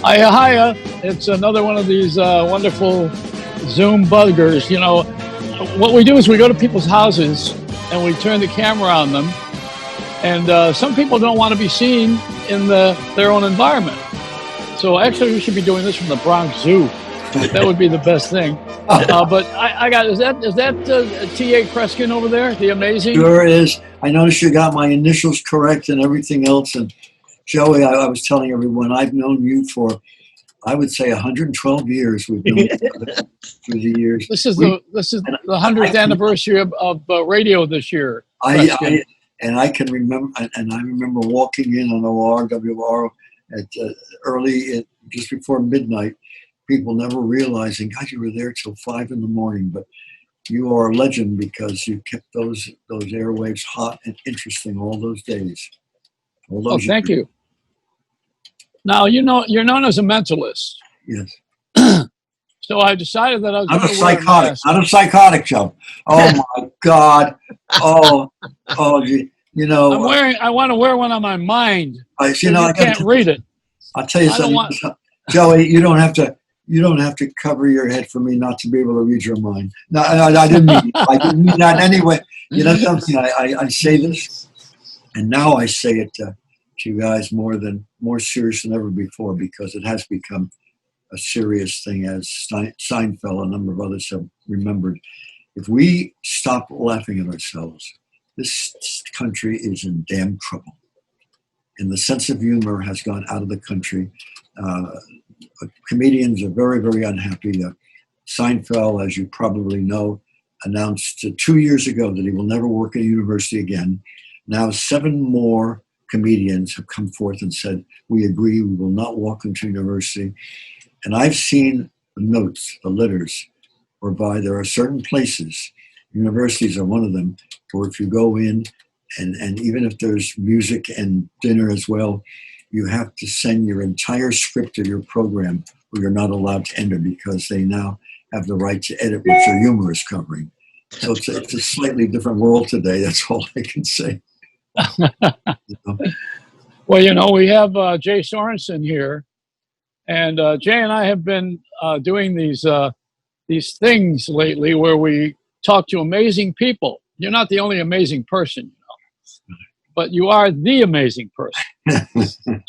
Hiya, hiya. It's another one of these wonderful Zoom buggers. You know, what we do is we go to people's houses and we turn the camera on them. And some people don't want to be seen in their own environment. So actually, we should be doing this from the Bronx Zoo. That would be the best thing. But I got, is that T.A. Kreskin over there? The Amazing? Sure is. I noticed you got my initials correct and everything else. And Joey, I was telling everyone, I've known you for, I would say, 112 years. We've known each other through the years. This is the 100th anniversary of radio this year. And I can remember, and I remember walking in on ORWR at just before midnight. People never realizing, God, you were there till 5 a.m. But you are a legend because you kept those airwaves hot and interesting all those days. Thank you. Now, you know, you're known as a mentalist. Yes. So I decided that I was I'm a psychotic. Not a psychotic, Joe. Oh my God. Oh, you know. I want to wear one on my mind. I can't read it. I'll tell you something, Joey. You don't have to cover your head for me not to be able to read your mind. No, I didn't mean. I didn't mean that anyway. You know something? I say this, and now I say it to you guys more serious than ever before, because it has become a serious thing, as Seinfeld, a number of others have remembered. If we stop laughing at ourselves, this country is in damn trouble. And the sense of humor has gone out of the country. Comedians are very, very unhappy. Seinfeld, as you probably know, announced 2 years ago that he will never work at a university again. Now 7 more comedians have come forth and said, we agree, we will not walk into university. And I've seen the notes, the letters, whereby there are certain places, universities are one of them, where if you go in, and even if there's music and dinner as well, you have to send your entire script of your program, or you're not allowed to enter, because they now have the right to edit what your humor is covering. So it's a slightly different world today. That's all I can say. Well, you know, we have Jay Sorensen here, and Jay and I have been doing these things lately where we talk to amazing people. You're not the only amazing person, you know, but you are the amazing person.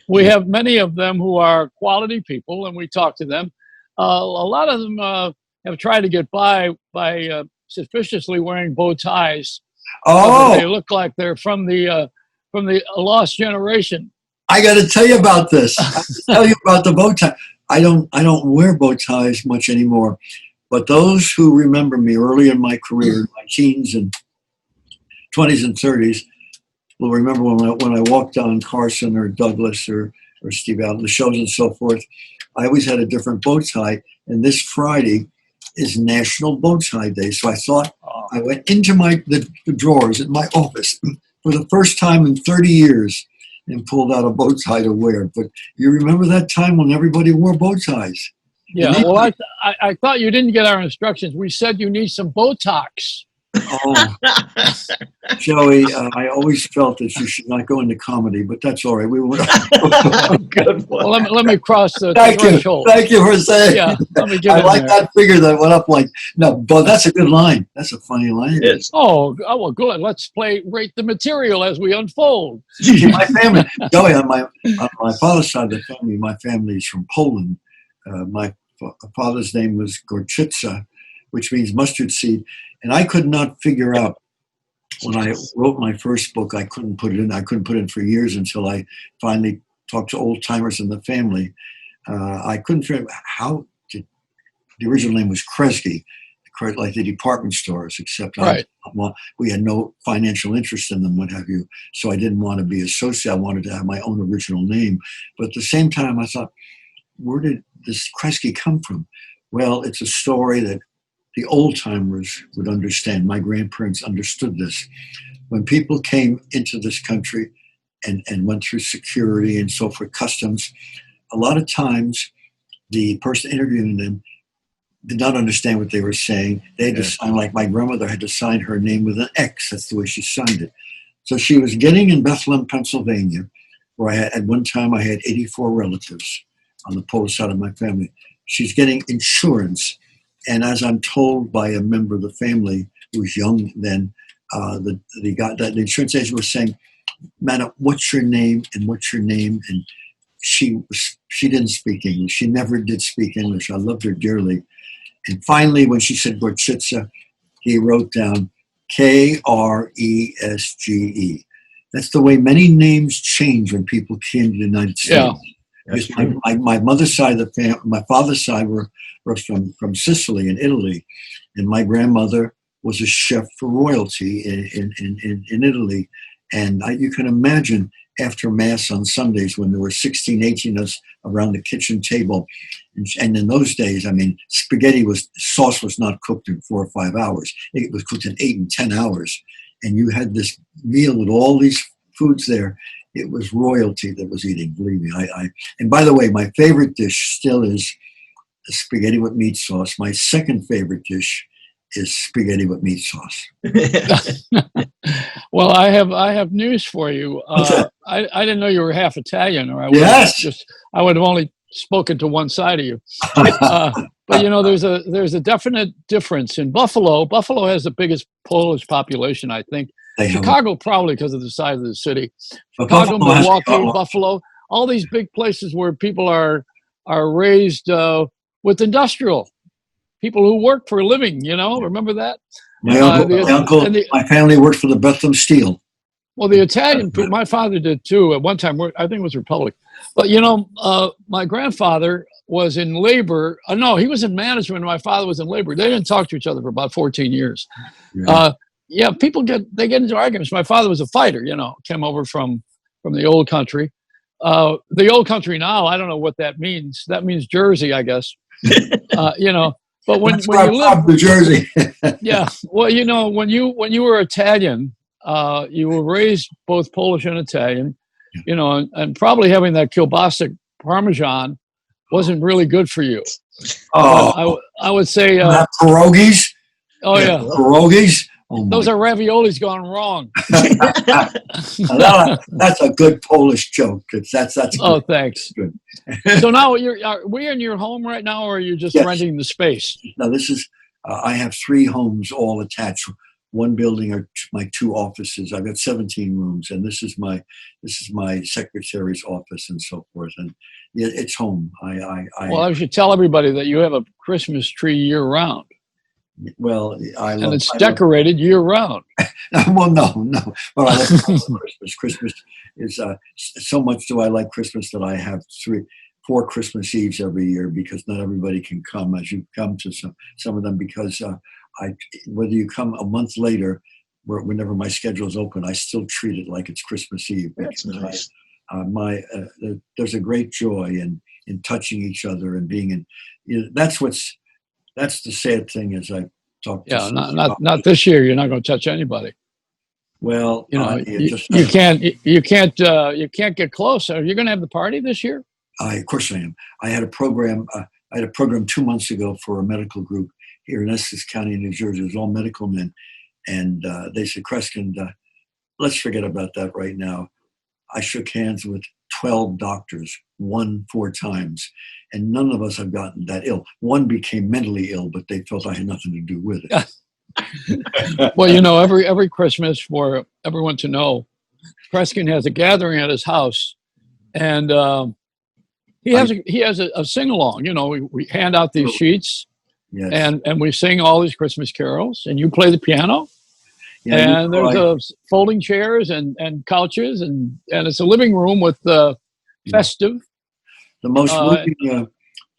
We have many of them who are quality people, and we talk to them. A lot of them have tried to get by suspiciously wearing bow ties. Oh, they look like they're from the lost generation. I got to tell you about this. I tell you about the bow tie. I don't wear bow ties much anymore, but those who remember me early in my career, in my teens and 20s and 30s, will remember when I walked on Carson or Douglas or Steve out on the shows and so forth. I always had a different bow tie, and this Friday is National Bow Tie Day. So I thought, I went into the drawers in my office for the first time in 30 years and pulled out a bow tie to wear. But you remember that time when everybody wore bow ties? Yeah, well, I thought you didn't get our instructions. We said you need some Botox. Oh, Joey, I always felt that you should not go into comedy, but that's all right. We will. Good one. Well, let me cross the threshold. Thank you for saying. Yeah, let me get I like that figure that went up like no, but that's a good line. That's a funny line. It is. Oh, well, good. Let's rate the material as we unfold. My family, Joey, on my father's side of the family, my family is from Poland. My father's name was Gorczyca, which means mustard seed. And I could not figure out, when I wrote my first book, I couldn't put it in. I couldn't put it in for years until I finally talked to old timers in the family. I couldn't figure out how the original name was Kreskin, like the department stores, except right. We had no financial interest in them, what have you. So I didn't want to be associated. I wanted to have my own original name. But at the same time, I thought, where did this Kreskin come from? Well, it's a story that the old timers would understand. My grandparents understood this. When people came into this country and went through security and so forth, customs, a lot of times the person interviewing them did not understand what they were saying. They had to sign, like my grandmother had to sign her name with an X. That's the way she signed it. So she was getting in Bethlehem, Pennsylvania, where at one time I had 84 relatives on the Polish side of my family. She's getting insurance. And as I'm told by a member of the family who was young then, the insurance agent was saying, "Madam, what's your name and what's your name?" And she didn't speak English. She never did speak English. I loved her dearly. And finally, when she said Gorchitsa, he wrote down Kresge. That's the way many names change when people came to the United States. Yeah, my mother's side of the family, my father's side were from Sicily and Italy, and my grandmother was a chef for royalty in Italy. And you can imagine after Mass on Sundays when there were 16, 18 of us around the kitchen table. And in those days, I mean, sauce was not cooked in 4 or 5 hours. It was cooked in 8 and 10 hours. And you had this meal with all these foods there. It was royalty that was eating, believe me. And by the way, my favorite dish still is spaghetti with meat sauce. My second favorite dish is spaghetti with meat sauce. Well, I have news for you. I didn't know you were half Italian, or I would I would have only spoken to one side of you. But you know, there's a definite difference in Buffalo. Buffalo has the biggest Polish population, I think. Chicago probably because of the size of the city. Chicago, Milwaukee, Buffalo, all these big places where people are raised with industrial people who work for a living. You know, remember that? My family worked for the Bethlehem Steel. Well, the Italian people, my father did too. At one time, I think it was Republic. But you know, my grandfather was in labor. No, he was in management. My father was in labor. They didn't talk to each other for about 14 years. Yeah. People get into arguments. My father was a fighter. You know, came over from the old country. The old country now, I don't know what that means. That means Jersey, I guess. You know. But when you live New Jersey, yeah. Well, you know, when you were Italian, you were raised both Polish and Italian, you know, and probably having that kielbasa Parmesan wasn't really good for you. I would say pierogies. Oh yeah, pierogies. Those are raviolis gone wrong. That's a good Polish joke. That's oh, thanks. Good. So now are we in your home right now, or are you just renting the space? No, this is. I have 3 homes all attached. One building are my 2 offices. I've got 17 rooms, and this is my secretary's office and so forth. And yeah, it's home. Well, I should tell everybody that you have a Christmas tree year round. Well, and it's decorated year round. Well, no. Well, I love Christmas. Christmas is so much. Do I like Christmas that I have 4 Christmas Eves every year because not everybody can come. As you come to some of them, because whether you come a month later, whenever my schedule is open, I still treat it like it's Christmas Eve. That's nice. There's a great joy in touching each other and being in. You know, that's the sad thing as I talk to. Yeah, not this year. You're not going to touch anybody. Well, you know, you can't get close. Are you going to have the party this year? Of course I am. I had a program. I had a program 2 months ago for a medical group here in Essex County, New Jersey. It was all medical men, and they said, "Kreskin, let's forget about that right now." I shook hands with 12 doctors, 4 times, and none of us have gotten that ill. One became mentally ill, but they felt I had nothing to do with it. Well, you know, every Christmas, for everyone to know, Kreskin has a gathering at his house, and he has a sing along. You know, we hand out these sheets, and we sing all these Christmas carols, and you play the piano. Yeah, and there's folding chairs and couches, and it's a living room with festive. The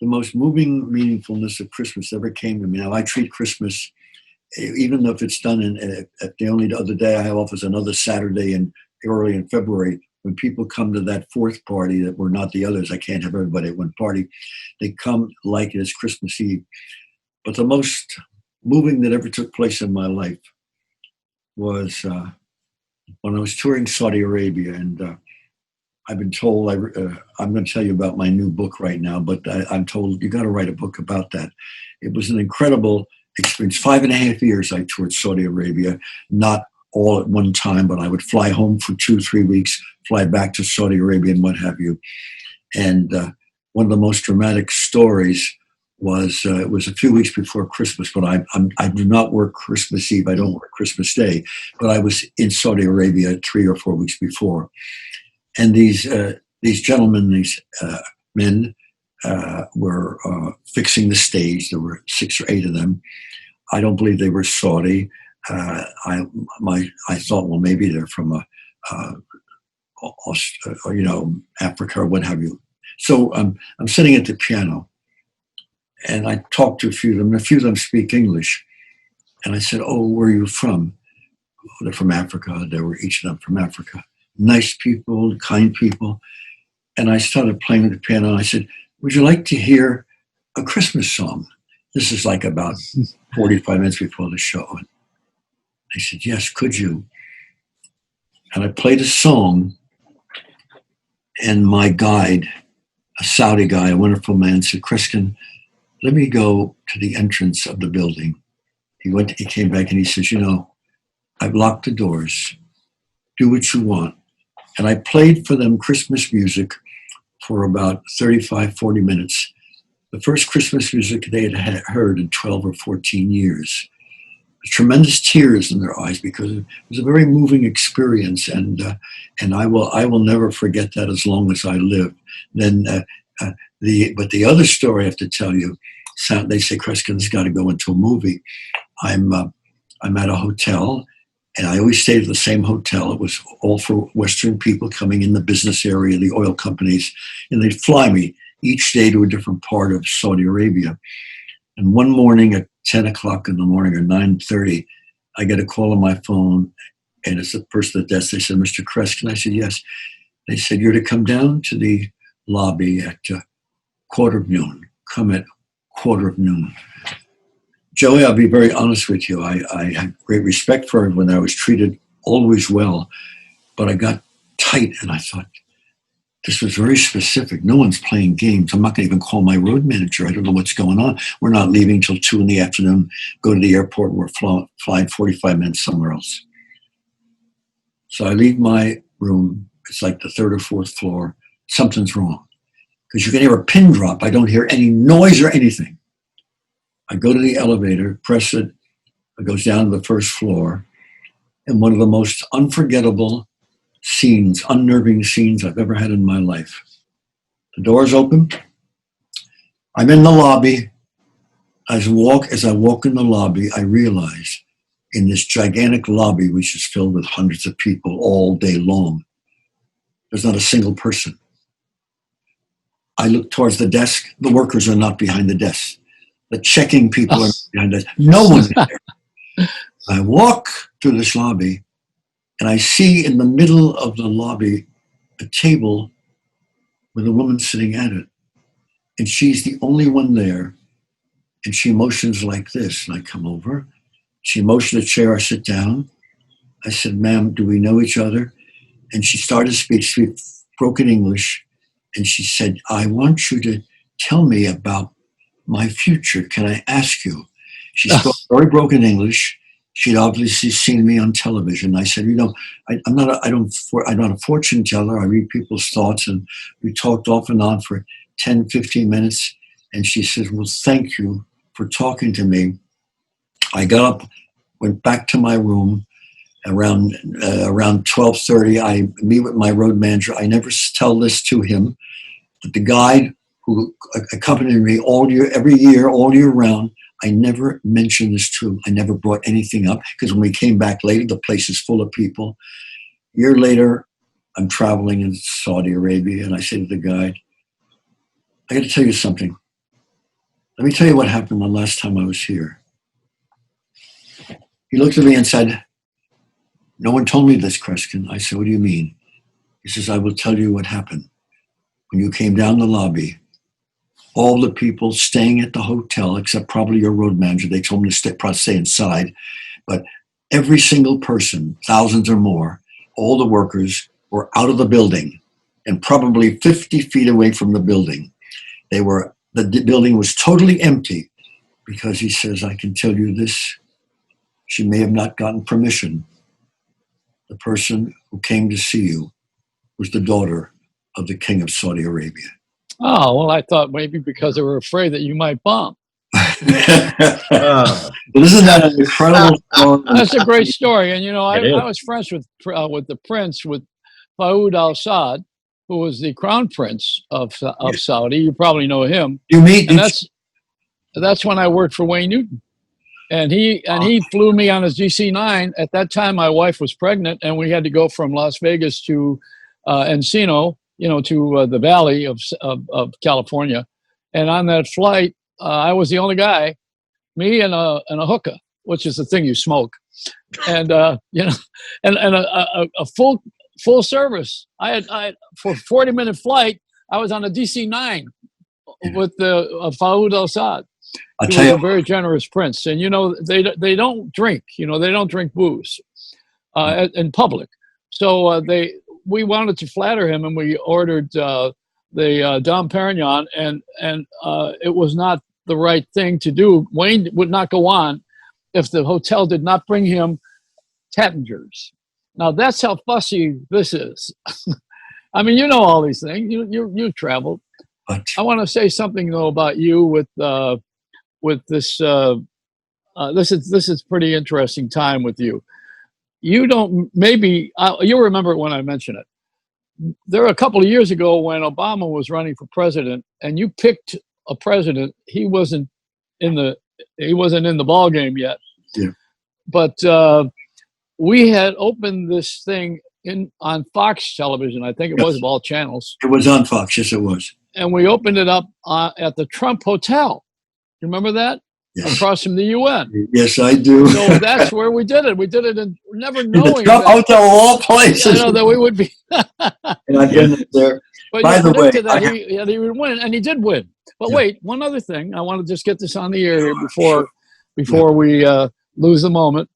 most moving meaningfulness of Christmas ever came to me. Now I treat Christmas, even if it's done at the only other day I have off is another Saturday early in February. When people come to that 4th party that were not the others, I can't have everybody at one party. They come like it is Christmas Eve. But the most moving that ever took place in my life was when I was touring Saudi Arabia, and I've been told I'm going to tell you about my new book right now, but I'm told you got to write a book about that. It was an incredible experience. 5.5 years I toured Saudi Arabia, not all at one time, but I would fly home for 2-3 weeks, fly back to Saudi Arabia and what have you. And one of the most dramatic stories was it was a few weeks before Christmas, but I do not work Christmas Eve. I don't work Christmas Day, but I was in Saudi Arabia 3 or 4 weeks before. And these gentlemen, these men were fixing the stage. There were 6 or 8 of them. I don't believe they were Saudi. I thought, well, maybe they're from Africa or what have you. So I'm sitting at the piano, and I talked to a few of them, and a few of them speak English. And I said, "Oh, where are you from?" "Oh, they're from Africa." They were each of them from Africa. Nice people, kind people. And I started playing the piano, and I said, "Would you like to hear a Christmas song?" This is like about 45 minutes before the show. And I said, "Yes, could you?" And I played a song, and my guide, a Saudi guy, a wonderful man, said, "Kreskin, let me go to the entrance of the building." He came back and he says, "I've locked the doors. Do what you want." And I played for them Christmas music for about 35, 40 minutes. The first Christmas music they had heard in 12 or 14 years. Tremendous tears in their eyes because it was a very moving experience, and I will never forget that as long as I live. Then but the other story I have to tell you, they say Kreskin's got to go into a movie. I'm at a hotel, and I always stayed at the same hotel. It was all for Western people coming in the business area, the oil companies, and they'd fly me each day to a different part of Saudi Arabia. And one morning at 10 o'clock in the morning or 9:30, I get a call on my phone, and it's the person at the desk. They said, "Mr. Kreskin." I said, "Yes." They said, "You're to come down to the lobby at 12:15. Come at 12:15. Joey, I'll be very honest with you. I had great respect for everyone. I was treated always well, but I got tight, and I thought, this was very specific. No one's playing games. I'm not going to even call my road manager. I don't know what's going on. We're not leaving till 2 in the afternoon, go to the airport, and we're flying 45 minutes somewhere else." So I leave my room. It's like the 3rd or 4th floor. Something's wrong. Because you can hear a pin drop. I don't hear any noise or anything. I go to the elevator, press it. It goes down to the 1st floor. And one of the most unforgettable scenes, unnerving scenes I've ever had in my life. The doors open. I'm in the lobby. As I walk in the lobby, I realize in this gigantic lobby, which is filled with hundreds of people all day long, there's not a single person. I look towards the desk. The workers are not behind the desk. The checking people are behind the desk. No one's there. I walk through this lobby, and I see in the middle of the lobby a table with a woman sitting at it. And she's the only one there. And she motions like this. And I come over. She motioned a chair. I sit down. I said, "Ma'am, do we know each other?" And she started to speak broken English. And she said, "I want you to tell me about my future. Can I ask you?" She spoke very broken English. She'd obviously seen me on television. I said, I'm not a fortune teller. I read people's thoughts, and we talked off and on for 10, 15 minutes. And she says, "Well, thank you for talking to me." I got up, went back to my room. Around 12:30, I meet with my road manager. I never tell this to him, but the guide who accompanied me every year, all year round, I never mentioned this to him. I never brought anything up because when we came back later, the place is full of people. A year later, I'm traveling in Saudi Arabia, and I say to the guide, "I got to tell you something. Let me tell you what happened the last time I was here." He looked at me and said, "No one told me this, Kreskin." I said, "What do you mean?" He says, "I will tell you what happened. When you came down the lobby, all the people staying at the hotel, except probably your road manager, they told me to stay inside, but every single person, thousands or more, all the workers were out of the building and probably 50 feet away from the building. The building was totally empty because," he says, "I can tell you this, she may have not gotten permission, the person who came to see you was the daughter of the king of Saudi Arabia. Oh, well, I thought maybe because they were afraid that you might bomb. Isn't that an incredible story? That's a great story. And, I It was friends with the prince, with Faoud al-Saud, who was the crown prince of Saudi. You probably know him. You meet, And that's when I worked for Wayne Newton. And he flew me on his DC-9. At that time, my wife was pregnant, and we had to go from Las Vegas to Encino, to the Valley of California. And on that flight, I was the only guy, me and a hookah, which is the thing you smoke, and and a full service. I had for a 40-minute flight. I was on a DC-9 with the Faoud al-Saud. He was a very generous prince, and they don't drink. They don't drink booze in public. So we wanted to flatter him, and we ordered the Dom Perignon, and it was not the right thing to do. Wayne would not go on if the hotel did not bring him Tappingers. Now that's how fussy this is. I mean, you know all these things. You traveled. but I want to say something though about you with this. This is pretty interesting time with you. You don't maybe you'll remember it when I mention it. There were a couple of years ago when Obama was running for president, and you picked a president. He wasn't in the ball game yet. Yeah. But we had opened this thing on Fox television. I think it was of all channels. it was on Fox. Yes, it was. And we opened it up at the Trump Hotel. You remember that? Yes. Across from the UN. Yes, I do. So that's where we did it. We did it in never In the knowing Trump that, Hotel of all places. that we would be. And I've been there. But By you the way, predicted that he would win, and he did win. But Yeah. wait, one other thing. I want to just get this on the air here before we lose the moment.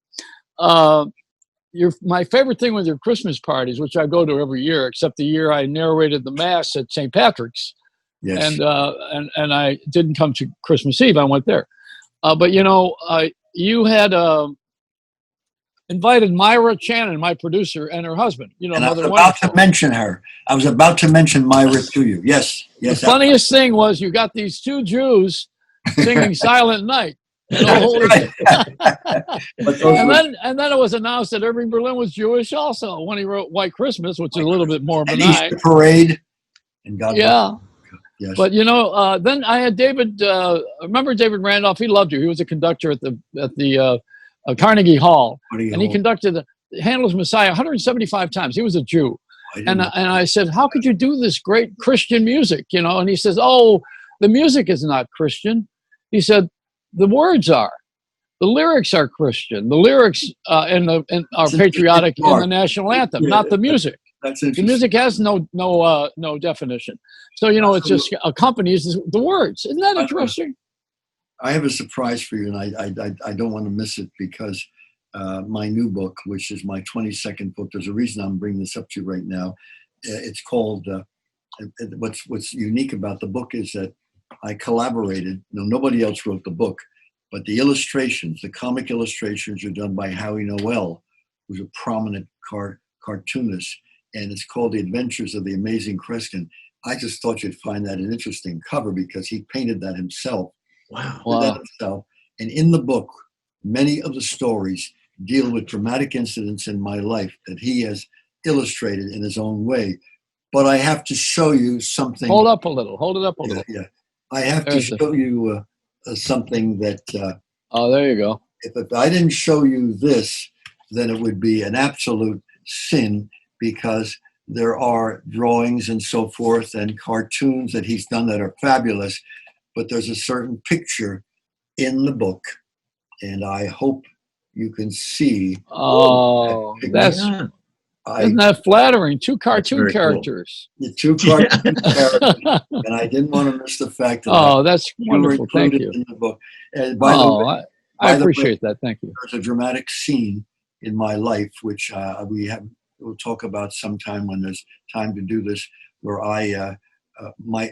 My favorite thing with your Christmas parties, which I go to every year, except the year I narrated the Mass at St. Patrick's, Yes. and I didn't come to Christmas Eve. I went there. But you had invited Myra Channon, my producer, and her husband. and I was Mother about Wonderful. to mention her. I was about to mention Myra to you. Yes. The funniest thing was you got these two Jews singing Silent Night. That's right. But those And were- then it was announced that Irving Berlin was Jewish also when he wrote White Christmas, which is a little bit more and benign. Easter parade. And God bless. Yeah. Yes. But then I had David. Remember David Randolph? He loved you. He was a conductor at the Carnegie Hall, and he conducted Handel's Messiah 175 times. He was a Jew, and I said, "How could you do this great Christian music?" And he says, "Oh, the music is not Christian." He said, "The words are. The lyrics are Christian. The lyrics are patriotic in the national anthem, not the music. That's The interesting. music has no definition. So it just accompanies the words. Isn't that interesting?" I have a surprise for you, and I don't want to miss it because my new book, which is my 22nd book, there's a reason I'm bringing this up to you right now. It's called, what's unique about the book is that I collaborated. Nobody else wrote the book, but the illustrations, the comic illustrations are done by Howie Noel, who's a prominent cartoonist, and it's called The Adventures of the Amazing Kreskin. I just thought you'd find that an interesting cover because he painted that himself. Wow. And in the book, many of the stories deal with dramatic incidents in my life that he has illustrated in his own way. But I have to show you something. Hold up a little. Hold it up a little. Yeah. I have There's to show you something that Oh, there you go. if I didn't show you this, then it would be an absolute sin because there are drawings and so forth and cartoons that he's done that are fabulous. But there's a certain picture in the book, and I hope you can see. Oh, Yeah. isn't that flattering? Two cartoon very cool. characters. The two cartoon characters, and I didn't want to miss the fact that Oh, that's you were wonderful. Thank included you. in the book. And by the way, I by the way, appreciate that. Thank you. there's a dramatic scene in my life which we'll talk about sometime when there's time to do this, where I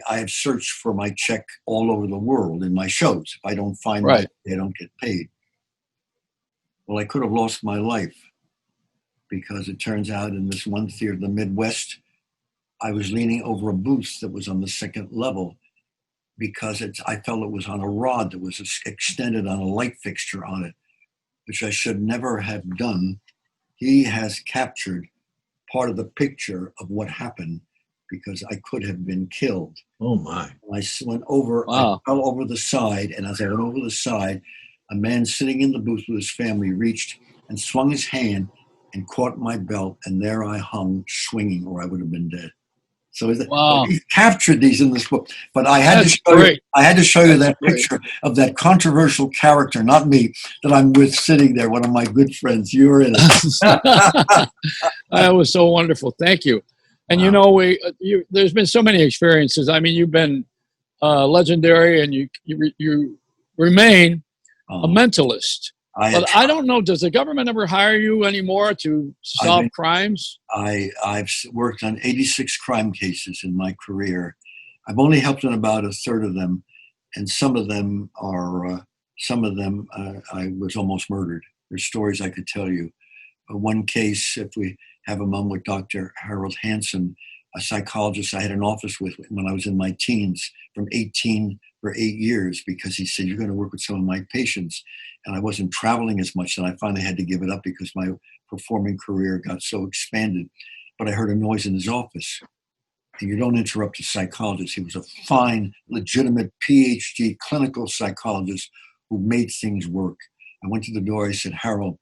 have searched for my check all over the world in my shows. If I don't find Right. it, they don't get paid. Well, I could have lost my life because it turns out in this one theater in the Midwest, I was leaning over a booth that was on the second level because I felt it was on a rod that was extended on a light fixture on it, which I should never have done. He has captured part of the picture of what happened because I could have been killed. Oh my. I went over, Wow. I fell over the side, and as I went over the side, a man sitting in the booth with his family reached and swung his hand and caught my belt, and there I hung swinging, or I would have been dead. So Wow. he captured these in this book, but I had That's to show great. you. I had to show you That's that great. picture of that controversial character, not me, that I'm with sitting there. One of my good friends. You were in it. That was so wonderful. Thank you. And you know, there's been so many experiences. I mean, you've been legendary, and you remain a mentalist. But I don't know. Does the government ever hire you anymore to solve crimes? I've worked on 86 crime cases in my career. I've only helped in about a third of them, and some of them I was almost murdered. There's stories I could tell you. One case, if we have a moment with Dr. Harold Hansen, a psychologist I had an office with when I was in my teens, from 18 for 8 years, because he said, you're going to work with some of my patients. And I wasn't traveling as much, and I finally had to give it up because my performing career got so expanded. But I heard a noise in his office. And you don't interrupt a psychologist. He was a fine, legitimate PhD clinical psychologist who made things work. I went to the door. I said, Harold,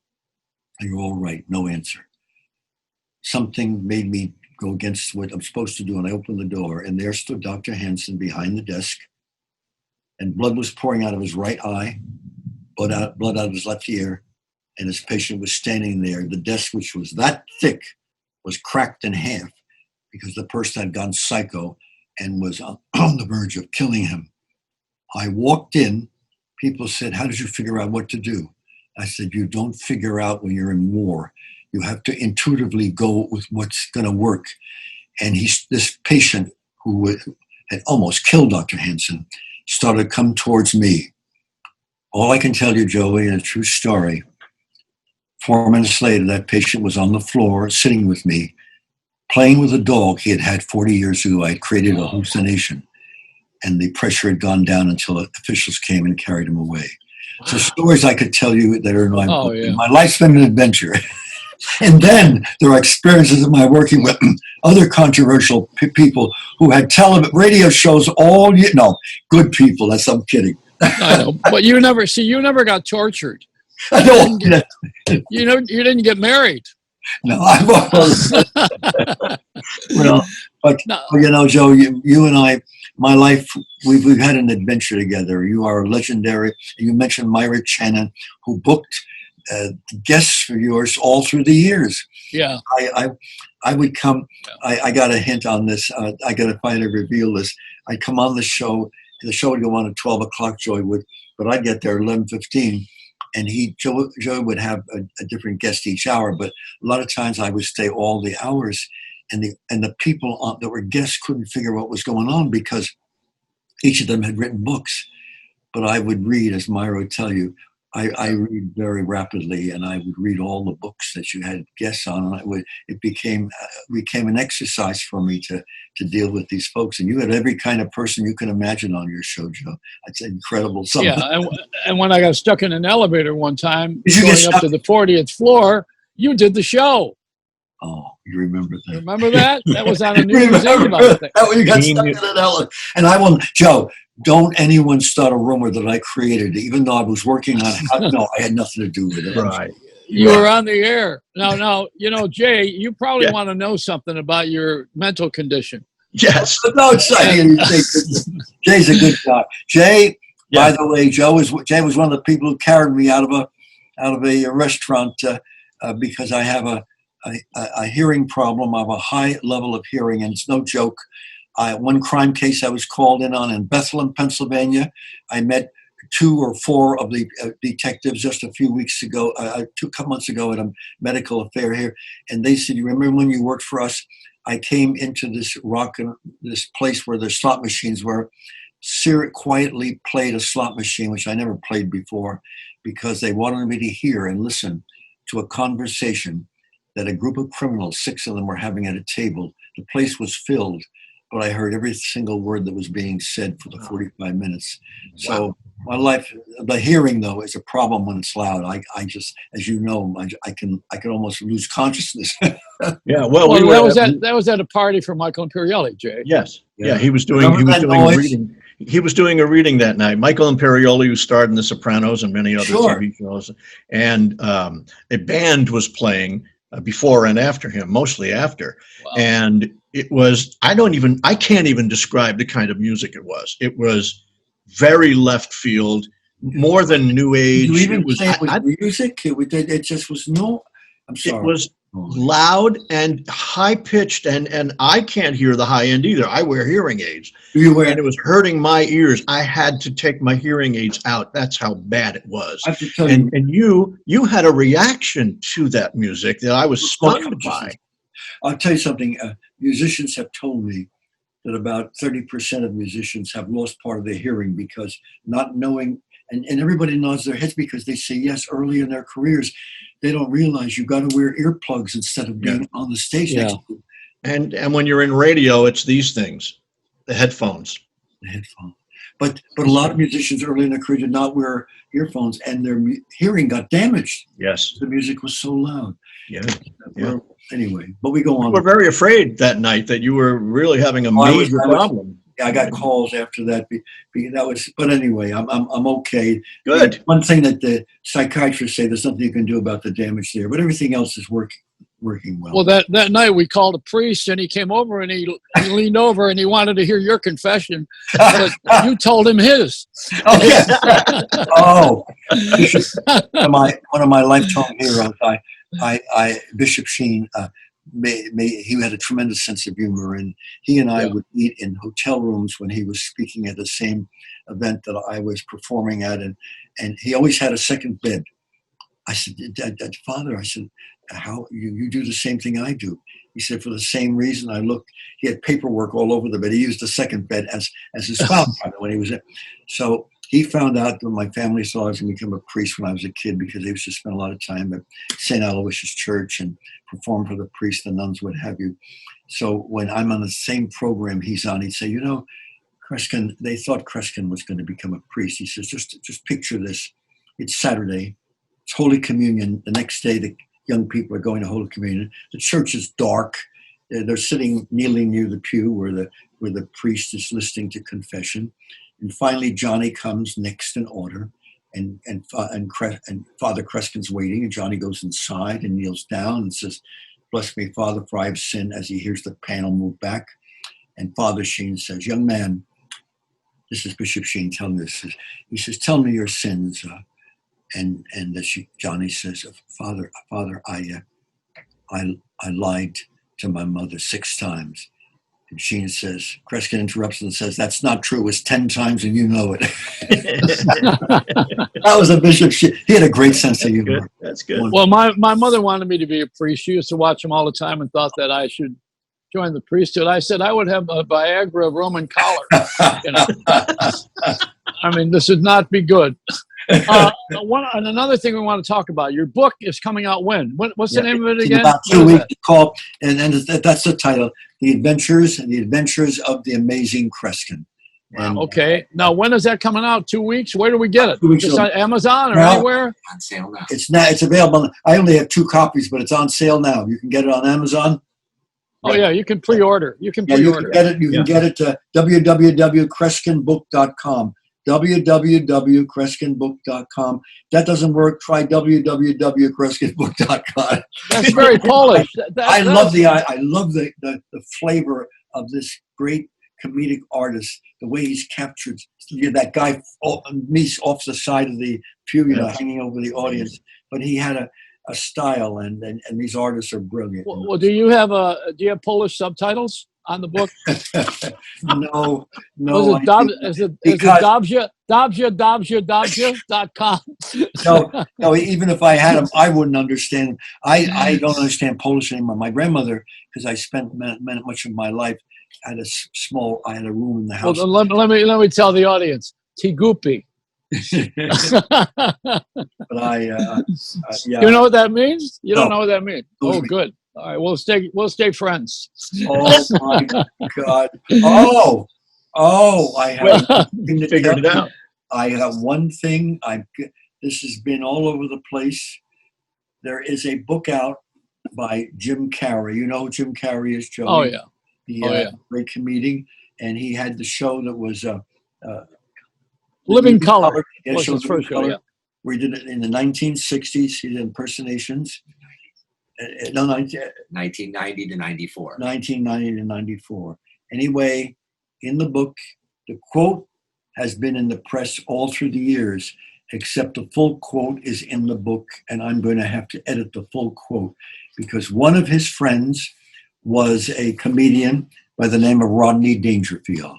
are you all right? No answer. Something made me go against what I'm supposed to do, and I opened the door, and there stood Dr. Hansen behind the desk, and blood was pouring out of his right eye, blood out of his left ear, and his patient was standing there. The desk, which was that thick, was cracked in half because the person had gone psycho and was on the verge of killing him. I walked in. People said, how did you figure out what to do? I said, you don't figure out when you're in war. You have to intuitively go with what's going to work. And this patient who had almost killed Dr. Hansen started to come towards me. All I can tell you, Joey, in a true story, 4 minutes later, that patient was on the floor sitting with me, playing with a dog he had had 40 years ago. I had created a hallucination, and the pressure had gone down until officials came and carried him away. So stories I could tell you that are in my book. Yeah. My life's been an adventure. And then there are experiences of my working with other controversial people who had radio shows all year. No, good people. I'm kidding. I know, but you never got tortured. I know. You didn't get married. No, but you know, Joe, you and I, my life, we've had an adventure together. You are legendary. You mentioned Myra Channon, who booked guests for yours all through the years. Yeah. I would come. I got a hint on this. I got to finally reveal this. I'd come on the show. The show would go on at 12 o'clock, Joey would, but I'd get there at 11:15. And Joe would have a different guest each hour, but a lot of times I would stay all the hours, and the people that were guests couldn't figure what was going on because each of them had written books. But I would read, as Myra would tell you, I read very rapidly, and I would read all the books that you had guests on, and it became an exercise for me to deal with these folks. And you had every kind of person you can imagine on your show, Joe. It's incredible. Yeah, and when I got stuck in an elevator one time, going up to the 40th floor, you did the show. Oh, you remember that? Remember that? That was on a New Year's Eve, I think. That when you got stuck in an elevator. And I will, Joe, don't anyone start a rumor that I created, even though I was working on. No, I had nothing to do with it. Right. You were on the air. Now, you know, Jay, you probably want to know something about your mental condition. Yes. No, Jay's a good guy. Jay, by the way, Jay was one of the people who carried me out of a restaurant because I have a hearing problem. I have a high level of hearing, and it's no joke. One crime case I was called in on in Bethlehem, Pennsylvania. I met 2 or 4 of the detectives just a few weeks ago, a couple months ago at a medical affair here. And they said, you remember when you worked for us? I came into this place where the slot machines were. Siri quietly played a slot machine, which I never played before, because they wanted me to hear and listen to a conversation that a group of criminals, 6 of them, were having at a table. The place was filled, but I heard every single word that was being said for the 45 minutes. So my life, the hearing though, is a problem when it's loud. I just, as you know, I can almost lose consciousness. Yeah, well, that was at a party for Michael Imperioli, Jay. Yes, yeah, he was doing a reading. He was doing a reading that night. Michael Imperioli, who starred in The Sopranos and many other TV shows, and a band was playing before and after him, mostly after. Wow. And it was, I can't even describe the kind of music it was. It was very left field, more than new age. You even say it was music? It just was I'm sorry. It was loud and high pitched, and I can't hear the high end either. I wear hearing aids. And it was hurting my ears. I had to take my hearing aids out. That's how bad it was. I have to tell and you had a reaction to that music that I was stunned by. I'll tell you something. Musicians have told me that about 30% of musicians have lost part of their hearing because not knowing, and everybody nods their heads because they say yes early in their careers. They don't realize you got to wear earplugs instead of being on the stage. Yeah. And when you're in radio, it's these things, the headphones. The headphone. But a lot of musicians early in their career did not wear earphones, and their hearing got damaged. Yes. The music was so loud. Yeah. Anyway, but we go on. We were very afraid that night that you were really having a major problem. I got calls after that. But anyway, I'm okay. Good. One thing that the psychiatrists say, there's nothing you can do about the damage there, but everything else is working well. Well, that night we called a priest, and he came over and he leaned over and he wanted to hear your confession, but you told him his. Oh, yeah. One of my lifetime heroes. Bishop Sheen. He had a tremendous sense of humor, and he and I would eat in hotel rooms when he was speaking at the same event that I was performing at, and he always had a second bed. I said, Father, I said, how you do the same thing I do? He said, for the same reason. I looked, he had paperwork all over the bed. He used the second bed as his spouse when he was in. So he found out that my family saw I was going to become a priest when I was a kid because they used to spend a lot of time at St. Aloysius Church and perform for the priests, the nuns, what have you. So when I'm on the same program he's on, he'd say, Kreskin, they thought Kreskin was going to become a priest. He says, just picture this. It's Saturday. It's Holy Communion. The next day, the young people are going to Holy Communion. The church is dark. They're kneeling near the pew where the priest is listening to confession. And finally, Johnny comes next in order, and Father Kreskin's waiting, and Johnny goes inside and kneels down and says, "Bless me, Father, for I have sinned," as he hears the panel move back. And Father Sheen says, "Young man," this is Bishop Sheen telling this, he says, "Tell me your sins." And Johnny says, Father, I lied to my mother 6 times. And Sheen says, Kreskin interrupts and says, "That's not true. It's 10 times and you know it." That was a Bishop Sheen. He had a great sense of humor. That's good. Well, my mother wanted me to be a priest. She used to watch him all the time and thought that I should join the priesthood. I said I would have a Viagra Roman collar. I mean, this would not be good. And another thing we want to talk about, your book is coming out when? What's the name of it again? In about 2 weeks. Called, and that's the title, The Adventures of the Amazing Kreskin. Wow, okay. Now, when is that coming out? 2 weeks? Where do we get it? 2 weeks Just on Amazon or anywhere? On sale now. It's available. I only have 2 copies, but it's on sale now. You can get it on Amazon. Oh, yeah, you can pre-order. You can pre-order. You can get it to www.kreskinbook.com. www.kreskinbook.com. That doesn't work. Try www.kreskinbook.com. That's very Polish. I love the flavor of this great comedic artist. The way he's captured that guy me off the side of the pew, hanging over the audience. But he had a style, and these artists are brilliant. Well, do you have Polish subtitles on the book? No. Is it Dobja.com? No, even if I had them, I wouldn't understand them. I don't understand Polish anymore. My grandmother, because I spent much of my life at I had a room in the house. Well, let me tell the audience. Tigupi. But yeah. You know what that means? You don't No. know what that means. Oh, Me. good. All right, we'll stay friends. Oh my God. I have one thing to Figured tell it you. out. I have one thing. This has been all over the place. There is a book out by Jim Carrey. You know who Jim Carrey is, Joey? Oh yeah. The great comedian, and he had the show that was Living Color. Yeah, Was his first show, yeah. Where he did it in the 1960s. He did impersonations. No, 1990 to 94. 1990 to 94. Anyway, in the book, the quote has been in the press all through the years, except the full quote is in the book, and I'm going to have to edit the full quote because one of his friends was a comedian by the name of Rodney Dangerfield.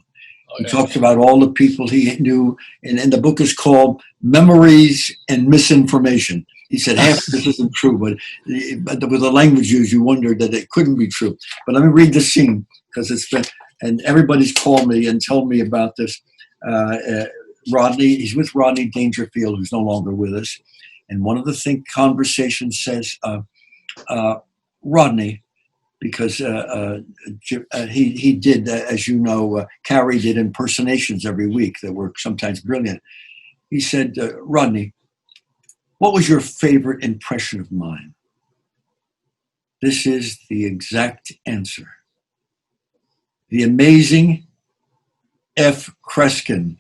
He talks about all the people he knew, and the book is called Memories and Misinformation. He said half of this isn't true, but with the language used, you wondered that it couldn't be true. But let me read the scene because it's been, and everybody's called me and told me about this. Rodney, he's with Rodney Dangerfield, who's no longer with us. And one of the conversations says, Rodney, because he did, as you know, Carrey did impersonations every week that were sometimes brilliant. He said, Rodney, what was your favorite impression of mine? This is the exact answer. The Amazing Kreskin,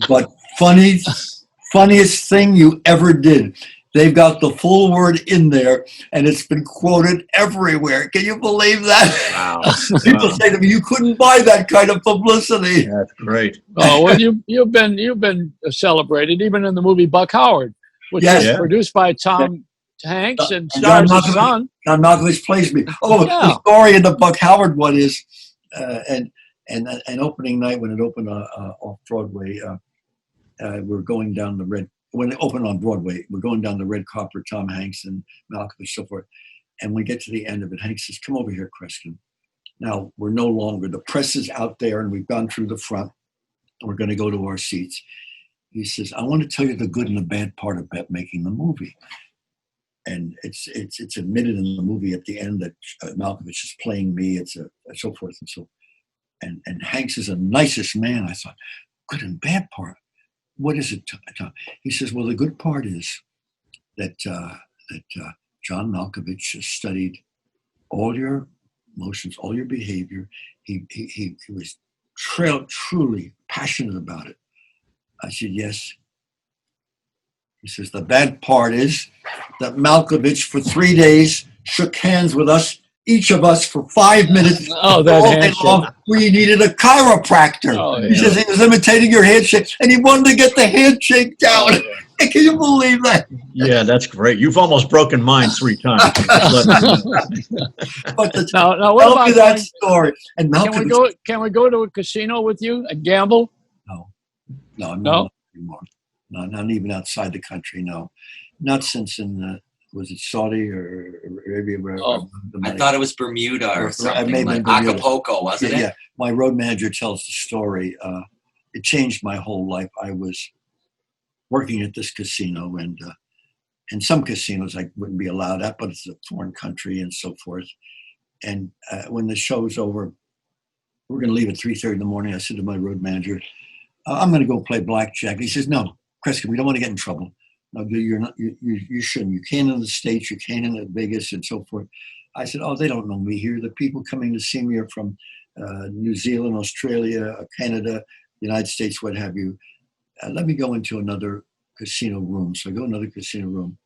but funniest thing you ever did. They've got the full word in there, and it's been quoted everywhere. Can you believe that? Wow. People say to me, "You couldn't buy that kind of publicity." That's great. Oh well, you've been celebrated even in the movie Buck Howard, which was produced by Tom Hanks and stars his son. John Malkovich plays me. Oh, yeah. The story in the Buck Howard one is, and opening night when it opened off Broadway, we're going down the red. When it opened on Broadway, we're going down the red carpet, Tom Hanks and Malkovich, so forth. And we get to the end of it. Hanks says, "Come over here, Kreskin." Now, we're no longer, the press is out there and we've gone through the front. We're going to go to our seats. He says, "I want to tell you the good and the bad part about making the movie." And it's admitted in the movie at the end that Malkovich is playing me. It's so forth and so. And Hanks is the nicest man. I thought, good and bad part. What is it, Tom? He says, well, the good part is that John Malkovich has studied all your emotions, all your behavior. He was truly passionate about it. I said, yes. He says, the bad part is that Malkovich for 3 days shook hands with us, each of us for 5 minutes. Oh, that handshake. We needed a chiropractor. Oh, yeah. He says he was imitating your handshake, and he wanted to get the handshake down. Oh, yeah. Can you believe that? Yeah, that's great. You've almost broken mine 3 times. But now what about that story? And can we go to a casino with you and gamble? No, not anymore. No, not even outside the country. No, not since was it Saudi or Arabia? I thought it was Bermuda or something like Acapulco, wasn't it? Yeah, my road manager tells the story. It changed my whole life. I was working at this casino, and some casinos I wouldn't be allowed at, but it's a foreign country and so forth. And when the show's over, we're going to leave at 3:30 in the morning. I said to my road manager, "I'm going to go play blackjack." He says, "No, Kreskin, we don't want to get in trouble. No, you're not. You shouldn't. You can't in the States. You can't in Vegas and so forth." I said, "Oh, they don't know me here. The people coming to see me are from New Zealand, Australia, Canada, the United States, what have you. Let me go into another casino room." So I go another casino room.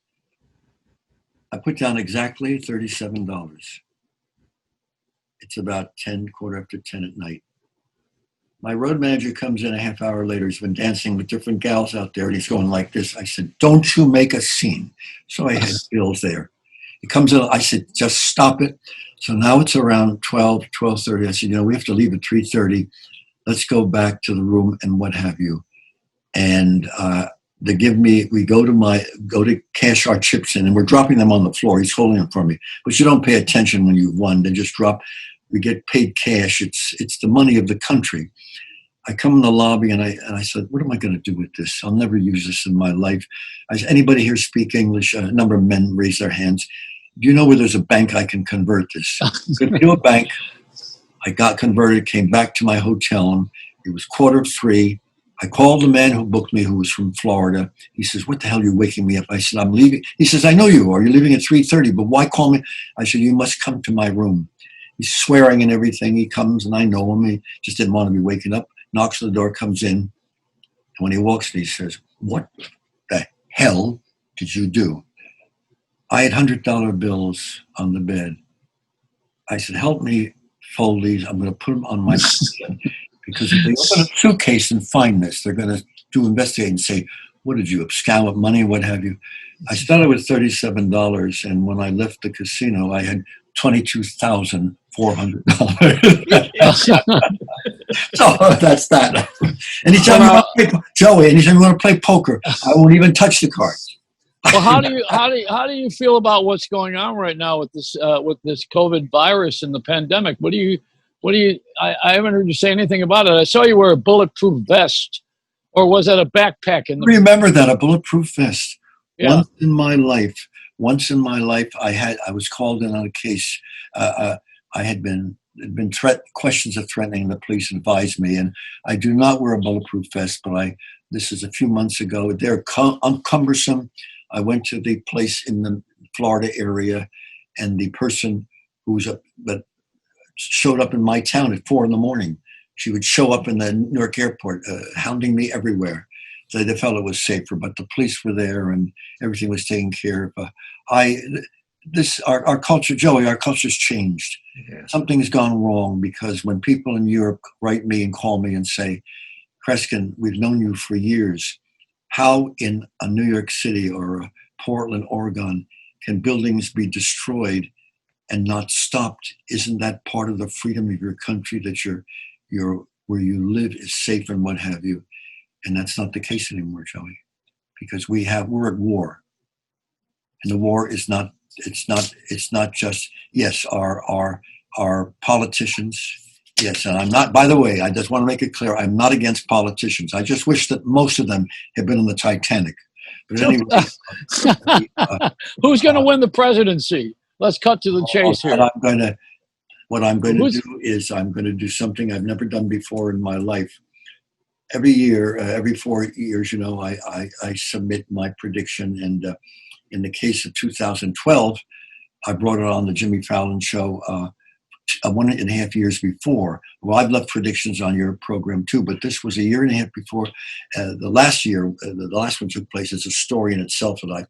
I put down exactly $37. It's about 10, quarter after 10 at night. My road manager comes in a half hour later. He's been dancing with different gals out there, and he's going like this. I said, "Don't you make a scene." So I had bills there. He comes in. I said, "Just stop it." So now it's around 12:30. I said, "We have to leave at 3:30. Let's go back to the room and what have you." And we go to cash our chips in, and we're dropping them on the floor. He's holding them for me. But you don't pay attention when you've won. They just drop. We get paid cash. It's the money of the country. I come in the lobby and I said, what am I going to do with this? I'll never use this in my life. Anybody here speak English? A number of men raise their hands. Do you know where there's a bank I can convert this? Go to a bank. I got converted, came back to my hotel. It was 2:45. I called the man who booked me, who was from Florida. He says, what the hell are you waking me up? I said, I'm leaving. He says, I know you are. You're leaving at 3:30, but why call me? I said, you must come to my room. He's swearing and everything. He comes and I know him. He just didn't want to be waking up. Knocks on the door, comes in. And when he walks in, he says, what the hell did you do? I had $100 bills on the bed. I said, help me fold these. I'm going to put them on my bed. Because if they open a suitcase and find this, they're going to investigate and say, what did you abscond with money, what have you? I started with $37, and when I left the casino, I had $22,400. So that's that. Anytime you want to play, Joey, anytime you want to play poker, I won't even touch the cards. Well, how do you feel about what's going on right now with this COVID virus and the pandemic? I haven't heard you say anything about it. I saw you wear a bulletproof vest, or was that a backpack? Remember that, a bulletproof vest. Yeah. Once in my life, I was called in on a case. I had been questions of threatening. The police advised me, and I do not wear a bulletproof vest. But this is a few months ago. They're cumbersome. I went to the place in the Florida area, and the person that showed up in my town at 4 a.m. She would show up in the Newark airport, hounding me everywhere. So they felt it was safer, but the police were there and everything was taken care of. Our culture, Joey, our culture's changed. Yeah. Something's gone wrong, because when people in Europe write me and call me and say, Kreskin, we've known you for years. How in a New York City or a Portland, Oregon, can buildings be destroyed and not stopped? Isn't that part of the freedom of your country, that where you live is safe and what have you? And that's not the case anymore, Joey, because we're at war, and the war is not. It's not just, yes, our politicians. Yes, and I'm not. By the way, I just want to make it clear, I'm not against politicians. I just wish that most of them had been on the Titanic. But anyway, who's going to win the presidency? Let's cut to the chase here. What I'm going to do is I'm going to do something I've never done before in my life. Every year, every 4 years, I submit my prediction. And in the case of 2012, I brought it on the Jimmy Fallon show 1.5 years before. Well, I've left predictions on your program too, but this was 1.5 years before. The last one took place. It's a story in itself that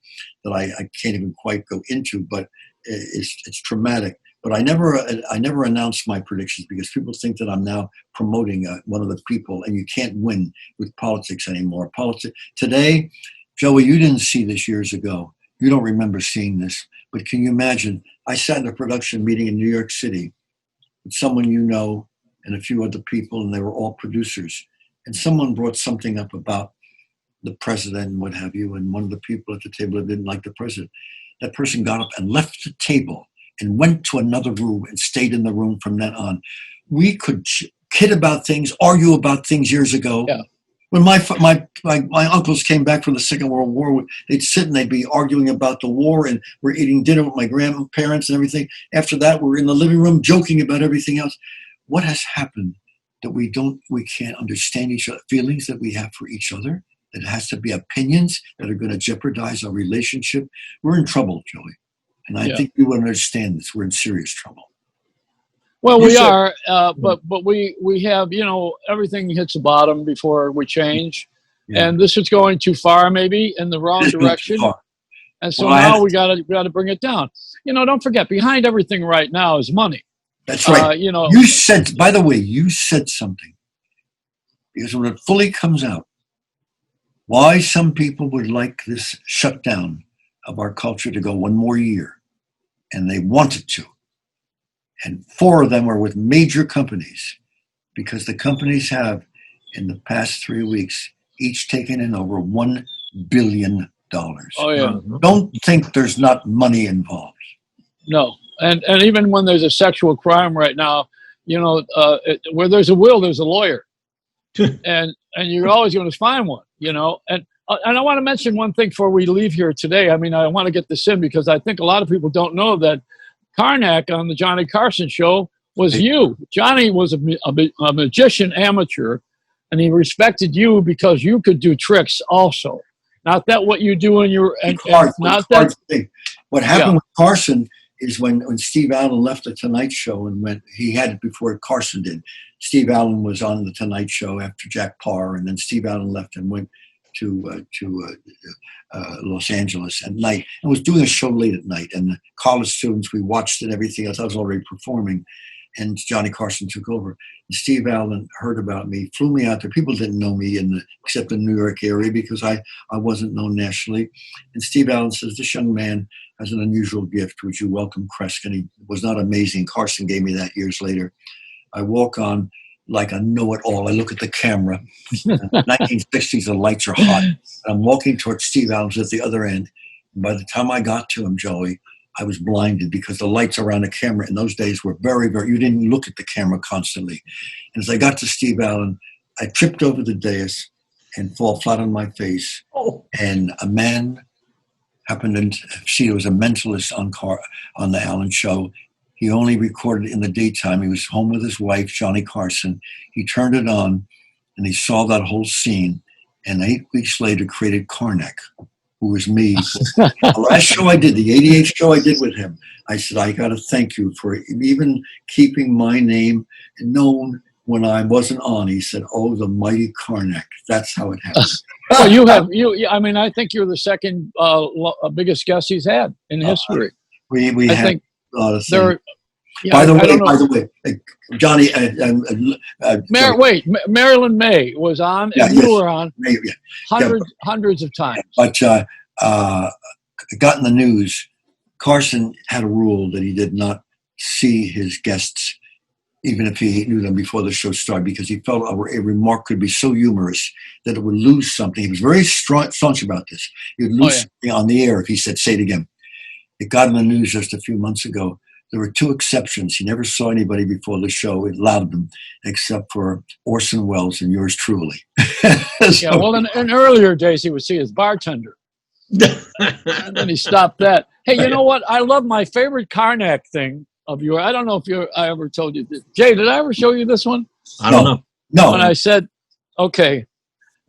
I can't even quite go into, but it's traumatic. But I never announced my predictions, because people think that I'm now promoting one of the people, and you can't win with politics anymore. Today, Joey, you didn't see this years ago. You don't remember seeing this, but can you imagine? I sat in a production meeting in New York City with someone and a few other people, and they were all producers. And someone brought something up about the president and what have you, and one of the people at the table that didn't like the president. That person got up and left the table and went to another room and stayed in the room from then on. We could kid about things, argue about things years ago. Yeah. When my uncles came back from the Second World War, they'd sit and they'd be arguing about the war, and we're eating dinner with my grandparents and everything. After that, we're in the living room joking about everything else. What has happened that we can't understand each other, feelings that we have for each other? That it has to be opinions that are going to jeopardize our relationship. We're in trouble, Joey. And I think you would understand this. We're in serious trouble. Well, we are, but we have, everything hits a bottom before we change. Yeah. And this is going too far, maybe in the wrong direction. And so now we got to bring it down. Don't forget, behind everything right now is money. That's right. You said, by the way, you said something. Because when it fully comes out, why some people would like this shutdown of our culture to go one more year, and they wanted to. And 4 of them are with major companies, because the companies have, in the past 3 weeks, each taken in over $1 billion. Oh, yeah. Don't think there's not money involved. No. And even when there's a sexual crime right now, where there's a will, there's a lawyer. and you're always going to find one, you know. And I want to mention one thing before we leave here today. I mean, I want to get this in because I think a lot of people don't know that Karnak on the Johnny Carson show was you. Johnny was a magician amateur, and he respected you because you could do tricks also. Not that what you do in your What happened with Carson is when Steve Allen left the Tonight Show and went, he had it before Carson did. Steve Allen was on the Tonight Show after Jack Parr, and then Steve Allen left and went to Los Angeles at night and was doing a show late at night. And the college students, we watched it, everything else. I was already performing, and Johnny Carson took over. And Steve Allen heard about me, flew me out there. People didn't know me except in the New York area because I wasn't known nationally. And Steve Allen says, this young man has an unusual gift. Would you welcome Kreskin? He was not amazing. Carson gave me that years later. I walk on like a know-it-all. I look at the camera. 1960s, the lights are hot. And I'm walking towards Steve Allen's at the other end. And by the time I got to him, Joey, I was blinded because the lights around the camera in those days were very, very, you didn't look at the camera constantly. And as I got to Steve Allen, I tripped over the dais and fall flat on my face. Oh. And a man happened to see, it was a mentalist on the Allen show. He only recorded in the daytime. He was home with his wife, Johnny Carson. He turned it on, and he saw that whole scene. And 8 weeks later, created Karnak, who was me. The last show I did, the 88th show I did with him, I said, I got to thank you for even keeping my name known when I wasn't on. He said, oh, the mighty Karnak. That's how it happened. Well, I mean, I think you're the second biggest guest he's had in history. We I had think a lot of things. there. Yeah, by the way, Johnny, Marilyn May was on, and you were on hundreds of times. But got in the news, Carson had a rule that he did not see his guests, even if he knew them before the show started, because he felt a remark could be so humorous that it would lose something. He was very staunch about this. He would lose something on the air if he said, say it again. It got in the news just a few months ago. There were two exceptions. He never saw anybody before the show. It allowed them, except for Orson Welles and yours truly. In earlier days, he would see his bartender. And then he stopped that. Hey, you know what? I love my favorite Karnak thing of yours. I don't know if I ever told you this. Jay, did I ever show you this one? I don't know. No. When I said, okay,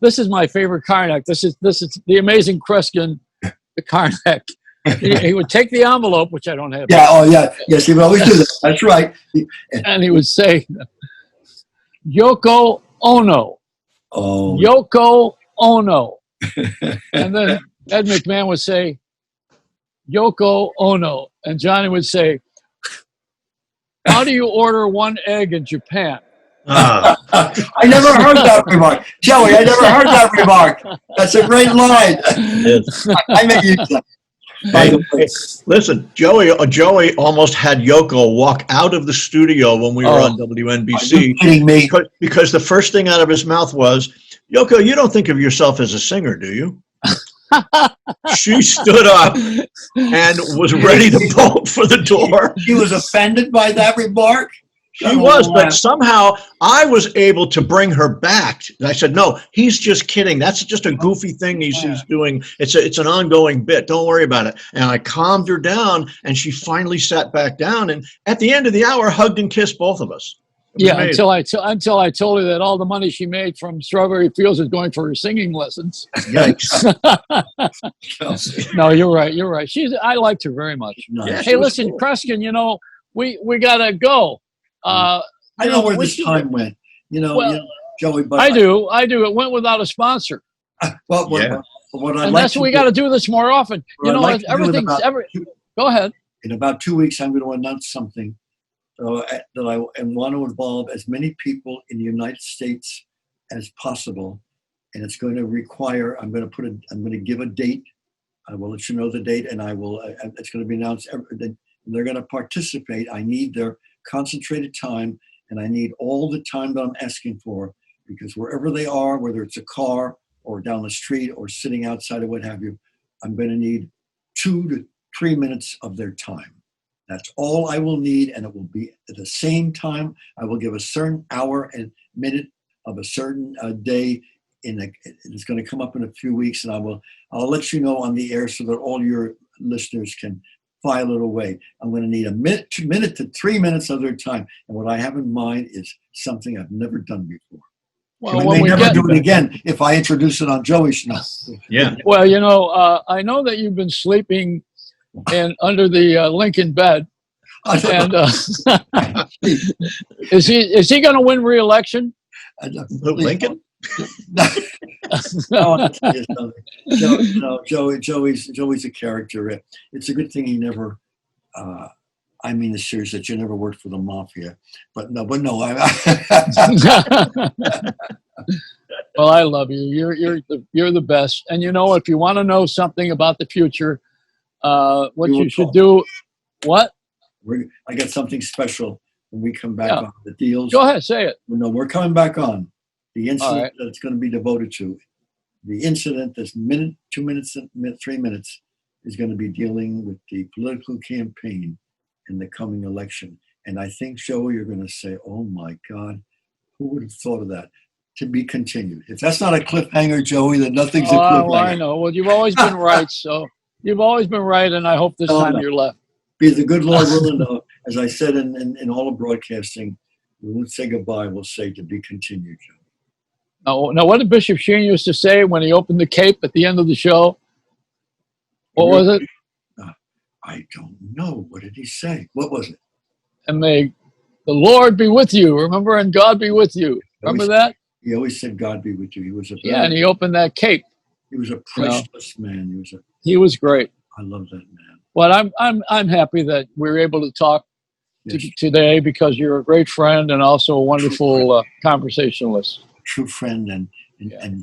this is my favorite Karnak. This is the Amazing Kreskin, the Karnak. He would take the envelope, which I don't have. Yeah, oh yeah. Yes, he would always do that. That's right. And he would say, Yoko Ono. Oh. Yoko Ono. And then Ed McMahon would say, Yoko Ono. And Johnny would say, how do you order one egg in Japan? I never heard that remark. Joey, I never heard that remark. That's a great line. Yes. I may use that. Hey, listen, Joey almost had Yoko walk out of the studio when we were on WNBC. Are you kidding me? Because the first thing out of his mouth was, Yoko, you don't think of yourself as a singer, do you? She stood up and was ready to bolt for the door. She was offended by that remark? She was, but somehow I was able to bring her back. And I said, no, he's just kidding. That's just a goofy thing he's doing. It's an ongoing bit. Don't worry about it. And I calmed her down, and she finally sat back down. And at the end of the hour, hugged and kissed both of us. Yeah, until I told her that all the money she made from Strawberry Fields is going for her singing lessons. Yikes. No, you're right. You're right. I liked her very much. Nice. Hey, listen, cool. Kreskin, we gotta go. I know where this time went. Joey, but I do. It went without a sponsor. What that's what we got to do this more often. Go ahead. In about 2 weeks, I'm going to announce something that I want to involve as many people in the United States as possible, and it's going to require. I'm going to give a date. I will let you know the date, and I will. It's going to be announced. They're going to participate. I need their concentrated time, and I need all the time that I'm asking for, because wherever they are, whether it's a car or down the street or sitting outside or what have you, I'm going to need 2 to 3 minutes of their time. That's all I will need, and it will be at the same time. I will give a certain hour and minute of a certain day. It's going to come up in a few weeks, and I'll let you know on the air so that all your listeners can file it away. I'm going to need a minute to 3 minutes of their time, and what I have in mind is something I've never done before. Well, I may never do it again if I introduce it on Joey's show. Yeah. Well, you know, I know that you've been sleeping under the Lincoln bed, and is he going to win re-election? Lincoln? No, Joey's a character. It's a good thing he never. I mean, the serious that you never worked for the mafia, but no. Well, I love you. You're the best. And you know, if you want to know something about the future, what you should do. What? I got something special when we come back on the deals. Go ahead, say it. No, we're coming back on the incident right. that's going to be devoted to. The incident that's 2 minutes, 3 minutes is going to be dealing with the political campaign in the coming election. And I think, Joey, you're going to say, oh my God, who would have thought of that? To be continued. If that's not a cliffhanger, Joey, then nothing's a cliffhanger. Oh, I know. Well, you've always been right. So you've always been right. And I hope this time you're left. Be the good Lord willing, as I said in all of broadcasting, we won't say goodbye. We'll say to be continued, Joey. Now, what did Bishop Sheen used to say when he opened the cape at the end of the show? What was it? I don't know. What did he say? What was it? And may the Lord be with you. Remember, and God be with you. Remember that? He always said, "God be with you." He was and he opened that cape. He was a priceless man. He was great. I love that man. Well, I'm happy that we were able to talk today because you're a great friend and also a wonderful conversationalist. True friend and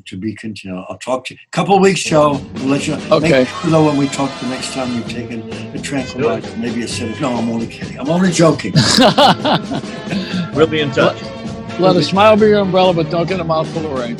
to be continued. I'll talk to you. Couple of weeks, Joe. We'll let you. Okay. Make sure, though, when we talk the next time you've taken a tranquilizer, maybe a sip. No, I'm only kidding. I'm only joking. We'll be in touch. Let a smile be your umbrella, but don't get a mouthful of rain.